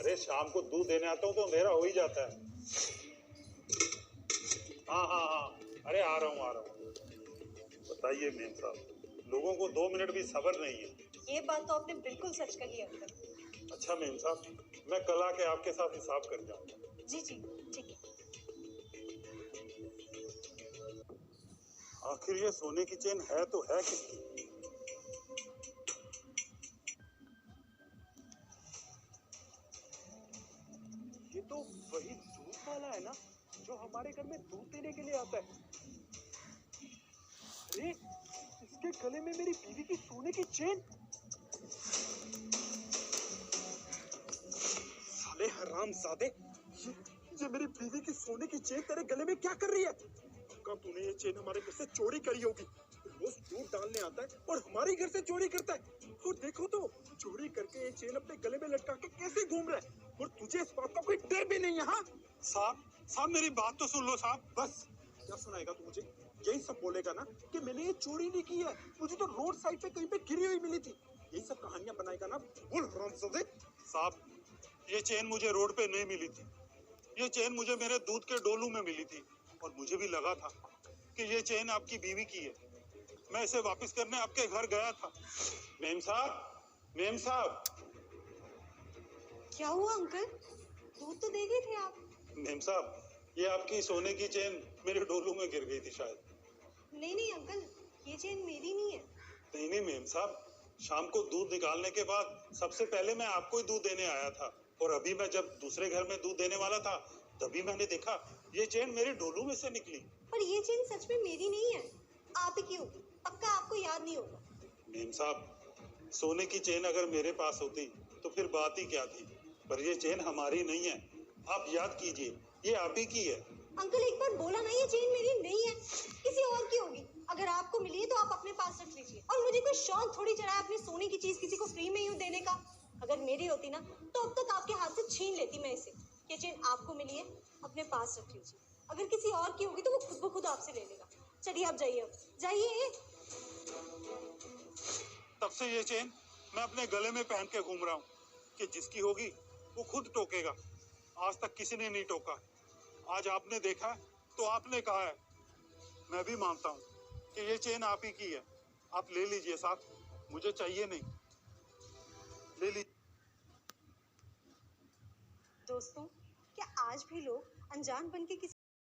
अरे शाम को दूध देने आता हूँ तो अंधेरा हो ही जाता है। हाँ हाँ हाँ, अरे आ रहा हूँ। बताइए मेम साहब, लोगों को 2 मिनट भी सब्र नहीं है। ये बात तो आपने बिल्कुल सच कही अंकल। अच्छा मेम साहब, मैं कल आके आपके साथ हिसाब कर जाऊंगा। जी जी ठीक है। आखिर ये सोने की चेन है तो है किसकी? ये तो वही दूध वाला है ना, जो हमारे घर में दूध देने के लिए आता है। अरे इसके गले में मेरी बीवी की सोने की चेन। साले हरामजादे, ये मेरी बीवी की सोने की चेन तेरे गले में क्या कर रही है? पक्का तूने ये चेन हमारे घर से चोरी करी होगी। रोज दूध डालने आता है और हमारे घर से चोरी करता है। और देखो तो चोरी करके ये चेन अपने गले में लटका के कैसे घूम रहा है, और तुझे इस बात का कोई डर भी नहीं है? हाँ साहब मेरी बात तो सुन लो साहब। बस क्या सुनाएगा तू मुझे? यही सब बोलेगा ना कि मैंने ये चोरी नहीं की है, मुझे तो रोड साइड पे कहीं पे गिरी हुई मिली थी। यही सब कहानियां बनाएगा ना, बोल हरामजादे। साहब ये चेन मुझे रोड पे नहीं मिली थी, ये चेन मुझे मेरे दूध के डोलू में मिली थी, और मुझे भी लगा था कि ये चेन आपकी बीवी की है। मैं इसे वापस करने आपके घर गया था। मेम साहब। क्या हुआ अंकल? दूध तो दे गए थे आप। मेम साहब, ये आपकी सोने की चेन मेरे डोलू में गिर गई थी शायद। नहीं नहीं अंकल, ये चेन मेरी नहीं है। नहीं मेम साहब, शाम को दूध निकालने के बाद सबसे पहले मैं आपको ही दूध देने आया था, और अभी मैं जब दूसरे घर में दूध देने वाला था तभी मैंने देखा ये चेन मेरे डोलू में से निकली। पर ये चेन सच में मेरी नहीं है, आप ही की होगी। पक्का आपको याद नहीं होगा। मेम साहब, सोने की चेन अगर मेरे पास होती तो फिर बात ही क्या थी, पर ये चेन हमारी नहीं है। आप याद कीजिए, ये आप ही की है। अंकल एक बार बोला ना, ये चेन मेरी नहीं है, किसी और की होगी। अगर आपको मिली है तो आप अपने पास रख लीजिए। और मुझे कोई शौक थोड़ी चढ़ा है अपनी सोने की चीज किसी को फ्री में यूं देने का। अगर मेरी होती ना तो अब तक आपके हाथ से छीन लेती मैं इसे। ये चेन आपको मिली है, अपने पास रख लीजिए। अगर किसी और की होगी तो वो खुद ब खुद आपसे ले लेगा। चलिए आप जाइए, अब जाइए। तब से ये चेन मैं अपने गले में पहन के घूम रहा हूँ कि जिसकी होगी वो खुद टोकेगा। आज तक किसी ने नहीं टोका, आज आपने देखा तो आपने कहा है। मैं भी मानता हूँ कि ये चेन आप ही की है। आप ले लीजिए साहब, मुझे चाहिए नहीं। ले लीजिए। दोस्तों, क्या आज भी लोग अनजान बन के किसी